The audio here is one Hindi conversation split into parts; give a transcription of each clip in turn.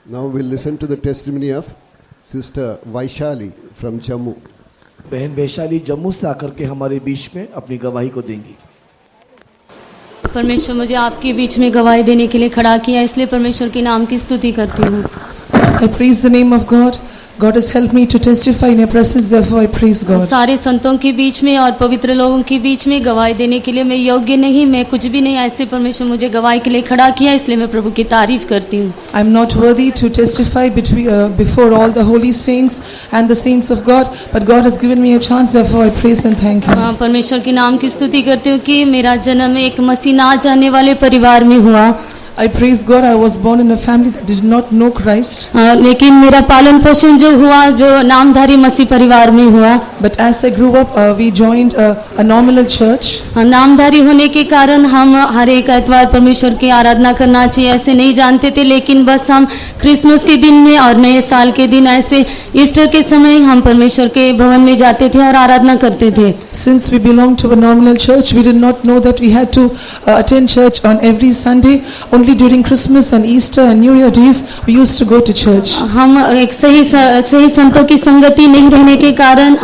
Now we'll listen to the testimony of Sister Vaishali from Jammu. बहन वैशाली जम्मू से आकर के हमारे बीच में अपनी गवाही को देंगी। परमेश्वर मुझे आपके बीच में गवाही देने के लिए खड़ा किया, इसलिए परमेश्वर के नाम की स्तुति करती हूँ। I praise the name of God. God has helped me to testify in your presence, therefore I praise God. सारे संतों के बीच में और पवित्र लोगों के बीच में गवाही देने के लिए मैं योग्य नहीं, मैं कुछ भी नहीं, ऐसे परमेश्वर मुझे गवाही के लिए खड़ा किया, इसलिए मैं प्रभु की तारीफ करती हूँ। I am not worthy to testify before all the holy saints and the saints of God, but God has given me a chance, therefore I praise and thank Him. परमेश्वर के नाम की स्तुति करती हूँ कि मेरा जन्म एक मसीह ना जाने वाले परिवार में हुआ। I praise God. I was born in a family that did not know Christ. लेकिन मेरा पालन पोषण जो हुआ जो नामधारी मसीह परिवार में हुआ। But as I grew up, we joined a nominal church. नामधारी होने के कारण हम हर एक एतवार परमेश्वर की आराधना करना चाहिए ऐसे नहीं जानते थे, लेकिन बस हम क्रिसमस के दिन में और नए साल के दिन ऐसे ईस्टर के समय हम परमेश्वर के भवन में जाते थे और आराधना करते थे। Since we belonged to a nominal church, we did not know that we had to attend church on every Sunday. Only during Christmas and Easter and New Year days we used to go to church. हम एक सही संतों की संगति नहीं रहने के कारण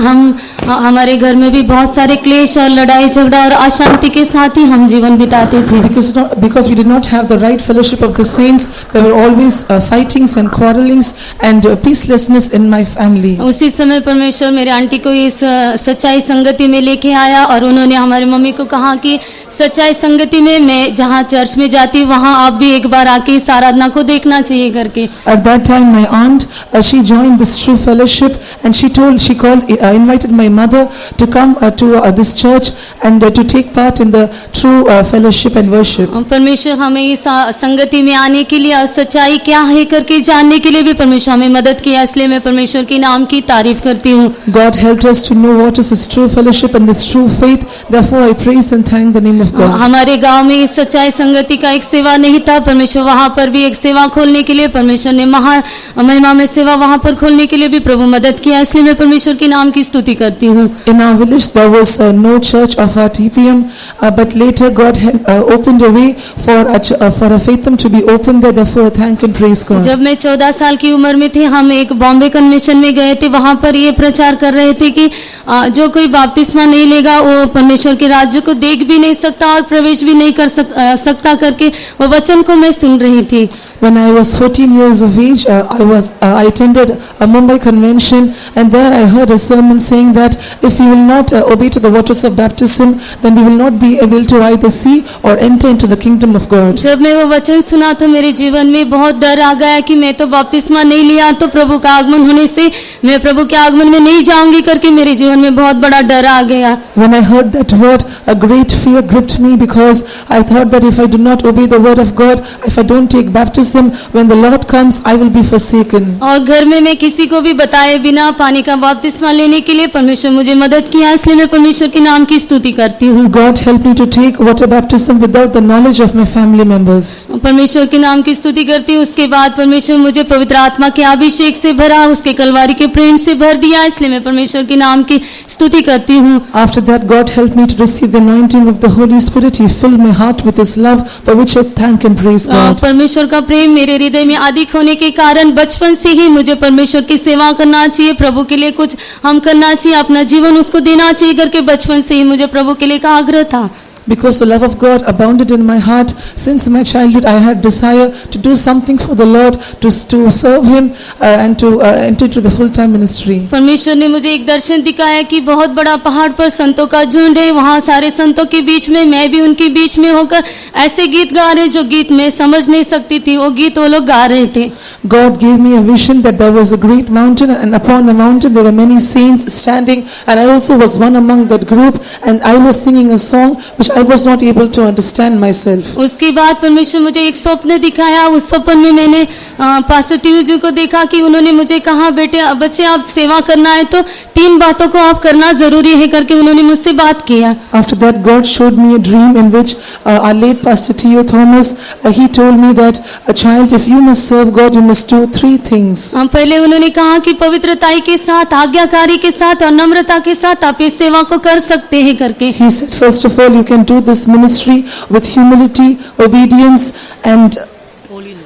हमारे घर में भी बहुत सारे क्लेश और लड़ाई झगड़ा और अशांति के साथ ही हम जीवन बिताते थे। Because we did not have the right fellowship of the saints, there were always fightings and quarrelings and peacelessness in my family. उसी समय परमेश्वर मेरे आंटी को इस सच्चाई संगति में लेके आया और उन्होंने हमारी मम्मी को कहा कि सच्चाई संगति में मैं जहाँ चर्च में जाती वहाँ आप भी एक बार आके इस आराधना को देखना चाहिए करके। At that time my aunt she joined this true fellowship and she invited my mother to come to this church and to take part in the true fellowship and worship. परमेश्वर हमें इस संगति में आने के लिए और सच्चाई क्या है करके जानने के लिए भी परमेश्वर हमें मदद किया, इसलिए मैं परमेश्वर के नाम की तारीफ करती हूँ। God helped us to know what is this true fellowship and this true faith, therefore I praise and thank the name of God. हमारे गांव में इस सच्चाई संगति का एक सेवा नहीं था, परमेश्वर वहाँ पर भी एक सेवा खोलने के लिए परमेश्वर ने महिमा में सेवा वहाँ पर खोलने के लिए भी प्रभु मदद किया, इसलिए मैं परमेश्वर के नाम की स्तुति करती हूँ। In our village there was no church of our TPM, but later God opened a way for a faithum to be opened there, therefore I thank and praise God. जब मैं 14 साल की उम्र में थे हम एक बॉम्बे कन्वेंशन में गए थे, वहाँ पर ये प्रचार कर रहे थे कि जो कोई बपतिस्मा नहीं लेगा वो परमेश्वर के राज्य को देख भी नहीं सकता और प्रवेश भी नहीं कर सकता करके वो वचन को मैं सुन रही थी। When I was 14 years of age, I attended a Mumbai convention and there I heard a sermon saying that if we will not obey to the waters of baptism, then we will not be able to either see or enter into the kingdom of God. जब मैं वो वचन सुना तो मेरे जीवन में बहुत डर आ गया कि मैं तो बपतिस्मा नहीं लिया तो प्रभु का आगमन होने से मैं प्रभु के आगमन में नहीं जाऊंगी करके मेरे जीवन में बहुत बड़ा डर आ गया। When I heard that word, a great fear gripped me because I thought that if I do not obey the word of God, if I don't take baptism, when the Lord comes, I will be forsaken. और घर में मैं किसी को भी बताए बिना पानी का बपतिस्मा लेने के लिए परमेश्वर मुझे मदद किया, इसलिए मैं परमेश्वर के नाम की स्तुति करती हूँ। God helped me to take water baptism without the knowledge of my family members. परमेश्वर के नाम की स्तुति करती हूँ। उसके बाद परमेश्वर मुझे पवित्र आत्मा के अभिषेक से भरा, उसके कलवारी के प्रेम से भर दिया, इसलिए मैं परमेश्वर के नाम की स्तुति करती हूँ। After that, God helped me to receive the anointing of the Holy Spirit. He filled my heart with His love, for which I thank and praise God. परमेश्वर का प्रेम मेरे हृदय में अधिक होने के कारण बचपन से ही मुझे परमेश्वर की सेवा करना चाहिए, प्रभु के लिए कुछ हम करना चाहिए, अपना जीवन उसको देना चाहिए करके बचपन से ही मुझे प्रभु के लिए का आग्रह था। Because the love of God abounded in my heart since my childhood, I had desire to do something for the Lord, to serve Him and to enter into the full-time ministry. परमेश्वर ने मुझे एक दर्शन दिखाया कि बहुत बड़ा पहाड़ पर संतों का झुंड है, वहाँ सारे संतों के बीच में मैं भी उनके बीच में होकर ऐसे गीत गा रहे जो गीत मैं समझ नहीं सकती थी, वो गीत वो लोग गा रहे थे। God gave me a vision that there was a great mountain and upon the mountain there were many saints standing and I also was one among that group and I was singing a song which I was not able to understand myself. उसके बाद परमेश्वर मुझे एक स्वप्न दिखाया, उस स्वप्न में मैंने पास्टर टीयू जी को देखा कि उन्होंने मुझे कहा बच्चे आप सेवा करना है तो 3 बातों को आप करना जरूरी है करके उन्होंने मुझसे बात किया। After that God showed me a dream in which our late Pastor T.O. Thomas he told me that a child, if you must serve God, you must do 3 things. पहले उन्होंने कहा कि पवित्रताई के साथ, आज्ञाकारी के साथ और नम्रता के साथ आप इस सेवा को कर सकते हैं करके। He said first of all you can do this ministry with humility, obedience and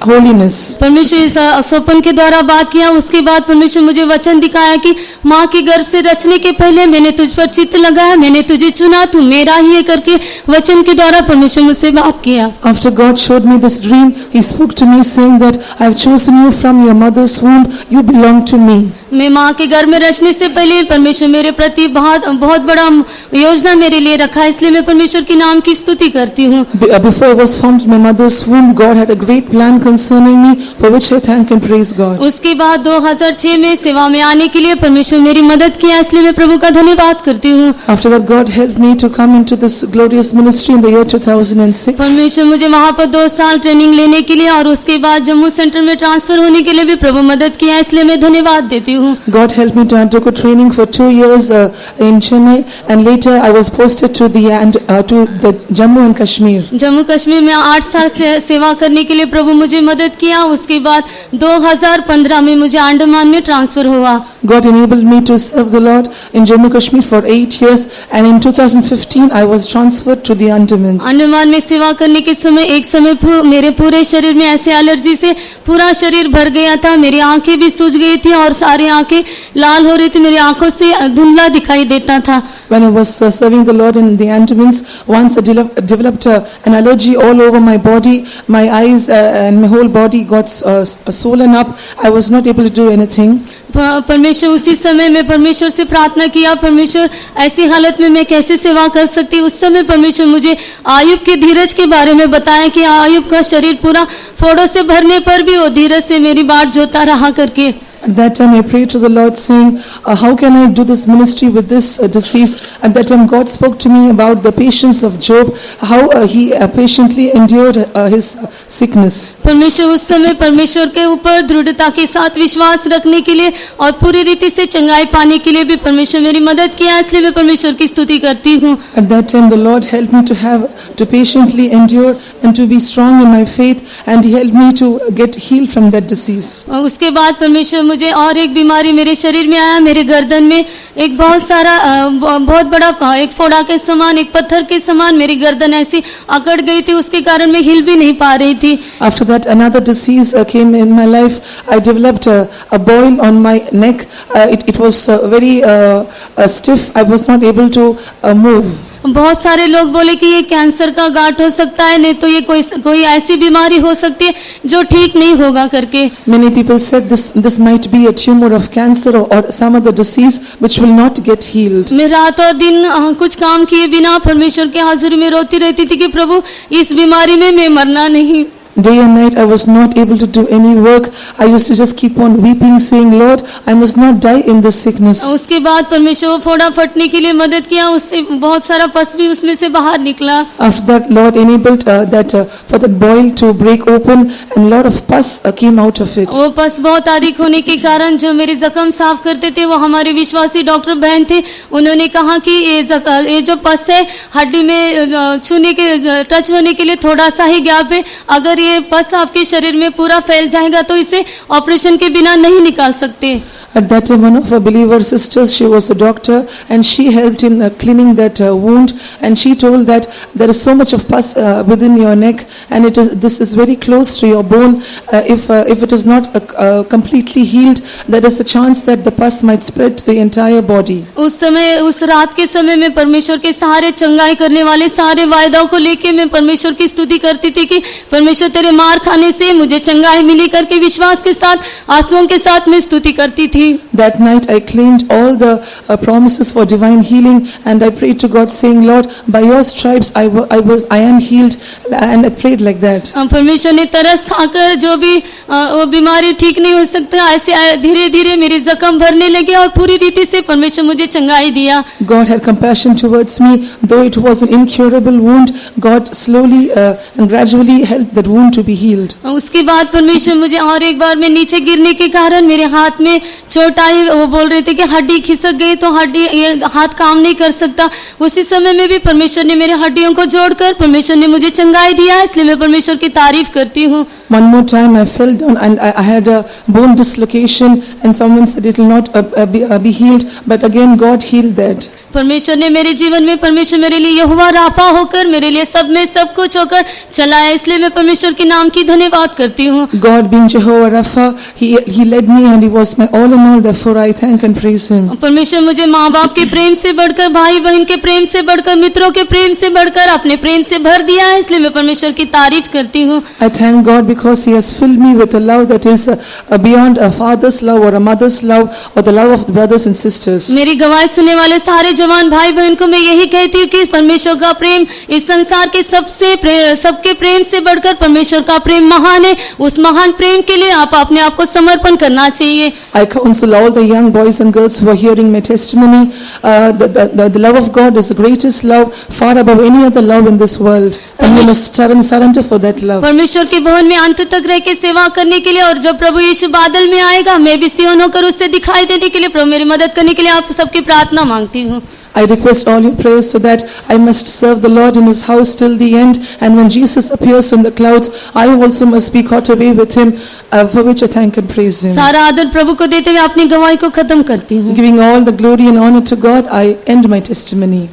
holiness. परमेश्वर इस स्वप्न के द्वारा बात किया। उसके बाद परमेश्वर मुझे वचन दिखाया कि माँ के गर्भ से रचने के पहले मैंने तुझ पर चित्त लगाया, मैंने तुझे चुना, तू मेरा ही है करके वचन के द्वारा परमेश्वर मुझसे बात किया। After God showed me this dream, He spoke to me saying that I have chosen you from your mother's womb, you belong to me. मैं माँ के गर्भ में रचने से पहले परमेश्वर मेरे प्रति बहुत बड़ा योजना मेरे लिए रखा है, इसलिए मैं परमेश्वर के नाम की स्तुति करती हूँ। Before I was formed in my mother's womb, God had a great plan concerning me, for which I thank and praise God. उसके बाद 2006 में सेवा में आने के लिए परमेश्वर मेरी मदद किया, इसलिए मैं प्रभु का धन्यवाद करती हूँ। After that, God helped me to come into this glorious ministry in the year 2006. परमेश्वर मुझे वहाँ पर 2 साल ट्रेनिंग लेने के लिए और उसके बाद जम्मू सेंटर में ट्रांसफर होने के लिए भी प्रभु मदद किया, इसलिए मैं धन्यवाद देती हूँ। God helped me to undergo training for 2 years in Chennai, and later I was posted to the Jammu and Kashmir. Jammu Kashmir में 8 साल से सेवा करने के लिए प्रभु मुझे मदद किया। उसके बाद 2015 में मुझे अंडमान में ट्रांसफर हुआ। God enabled me to serve the Lord in Jammu Kashmir for 8 years, and in 2015 I was transferred to the Andamans. Andaman में सेवा करने के समय एक समय मेरे पूरे शरीर में ऐसे एलर्जी से पूरा शरीर भर गया था, मेरी आंखें भी सूज गई थी और सारी आंखें लाल हो रही थी, मेरी आंखों से धुंधला दिखाई देता था। When I was serving the Lord in the Andamans, once I developed an allergy all over my body. My eyes and my whole body got swollen up. I was not able to do anything. परमेश्वर उसी समय में परमेश्वर से प्रार्थना किया, परमेश्वर ऐसी हालत में मैं कैसे सेवा कर सकती। उस समय परमेश्वर मुझे आयुब के धीरज के बारे में बताया कि आयुब का शरीर पूरा फोड़ों से भरने पर भी वो धीरज से मेरी बाट जोता रहा करके। At that time I prayed to the Lord saying, how can I do this ministry with this disease? At that time God spoke to me about the patience of Job, how he patiently endured his sickness. परमेश्वर उस समय परमेश्वर के ऊपर दृढ़ता के साथ विश्वास रखने के लिए और पूरी रीति से चंगाई पाने के लिए भी परमेश्वर मेरी मदद किया, इसलिए मैं परमेश्वर की स्तुति करती हूँ। At that time the Lord helped me to patiently endure and to be strong in my faith, and He helped me to get healed from that disease. और उसके बाद परमेश्वर मुझे और एक बीमारी मेरे शरीर में आया, मेरे गर्दन में एक बहुत बड़ा एक फोड़ा के समान, एक पत्थर के समान मेरी गर्दन ऐसी अकड़ गई थी, उसके कारण मैं हिल भी नहीं पा रही थी। After that another disease came in my life. I developed a boil on my neck. It was very stiff. I was not able to move. बहुत सारे लोग बोले कि ये कैंसर का गांठ हो सकता है, नहीं तो ये कोई ऐसी बीमारी हो सकती है जो ठीक नहीं होगा करके। Many people said this might be a tumor of cancer or some other disease which will not get healed. मैं रात और दिन कुछ काम किए बिना परमेश्वर के हाजिरी में रोती रहती थी कि प्रभु इस बीमारी में मैं मरना नहीं। Day and night I was not able to do any work. I used to just keep on weeping, saying, Lord, I must not die in this sickness. उसके बाद परमेश्वर वो फोड़ा फटने के लिए मदद किया, उससे बहुत सारा पस भी उसमें से बाहर निकला। After that, Lord enabled for that boil to break open, and lot of pus came out of it. वो पस बहुत अधिक होने के कारण जो मेरे जख्म साफ करते थे वो हमारे विश्वासी डॉक्टर बहन थे, उन्होंने कहा कि ये जो पस है हड्डी में छूने के टच होने के लिए थोड़ा सा ही गैप है, अगर ये पस आपके शरीर में पूरा फैल जाएगा तो इसे ऑपरेशन के बिना नहीं निकाल सकते। At that time, one of our believer sisters, she was a doctor, and she helped in cleaning that wound, and she told that there is so much of pus within your neck, and this is very close to your bone. If it is not completely healed, there is a chance that the pus might spread to the entire body. उस रात के समय में परमेश्वर के सारे चंगाई करने वाले सारे वायदाओं को लेके मैं परमेश्वर की स्तुति करती थी कि परमेश्वर तेरे मार खाने से मुझे चंगाई मिली करके विश्वास के साथ आंसुओं के साथ मैं स्तुति करती थी। That night I claimed all the promises for divine healing, and I prayed to God saying, Lord, by your stripes I am healed, and I prayed like that. परमेश्वर ने तरस खाकर जो भी वो बीमारी ठीक नहीं हो सकता ऐसे धीरे धीरे मेरे जख्म भरने लगे और पूरी रीति से परमेश्वर मुझे चंगाई दिया। God had compassion towards me, though it was an incurable wound. God slowly and gradually helped that wound to be healed. उसके बाद परमेश्वर मुझे और एक बार मैं नीचे गिरने के कारण मेरे हाथ में चोट आई, वो बोल रहे थे कि हड्डी खिसक गई तो ये हाथ काम नहीं कर सकता। उसी समय में भी परमेश्वर ने मेरे हड्डियों को जोड़कर परमेश्वर ने मुझे चंगाई दिया, इसलिए मैं परमेश्वर की तारीफ करती हूँ। One more time I fell down and I had a bone dislocation, and someone said it will not be healed, but again God healed that. परमेश्वर ने मेरे जीवन में परमेश्वर मेरे लिए यहोवा राफा होकर मेरे लिए सब में सब कुछ होकर चला है, इसलिए मैं परमेश्वर परमेश्वर के नाम की धन्यवाद करती हूँ। God being Jehovah Rapha, He led me and He was my all in all. Therefore, I thank and praise Him. परमेश्वर मुझे माँ बाप के प्रेम से बढ़कर, भाई बहन के प्रेम से बढ़कर, मित्रों के प्रेम से बढ़कर अपने प्रेम से भर दिया है, इसलिए मैं परमेश्वर की तारीफ करती हूँ। I thank God because He has filled me with a love that is beyond a father's love or a mother's love or the love of the brothers and sisters. मेरी गवाही सुनने वाले सारे जवान भाई बहन को मैं यही कहती हूँ कि परमेश्वर का प्रेम इस संसार के सबके प्रेम से बढ़कर परमेश्वर का प्रेम महान है। उस महान प्रेम के लिए आप अपने आप को समर्पण करना चाहिए। I counsel all the young boys and girls who are hearing my testimony. The love of God is the greatest love, far above any other love in this world, and you must surrender for that love. परमेश्वर के भवन में अंत तक रह के सेवा करने के लिए, और जब प्रभु यीशु बादल में आएगा मैं भी सियोन होकर उससे दिखाई देने के लिए, प्रभु मेरी मदद करने के लिए आप सबकी प्रार्थना मांगती हूँ। I request all your prayers so that I must serve the Lord in His house till the end, and when Jesus appears in the clouds, I also must be caught away with Him, for which I thank and praise Him. सारा आदर प्रभु को देते हुए अपनी गवाही को खत्म करती हूँ। Giving all the glory and honor to God, I end my testimony.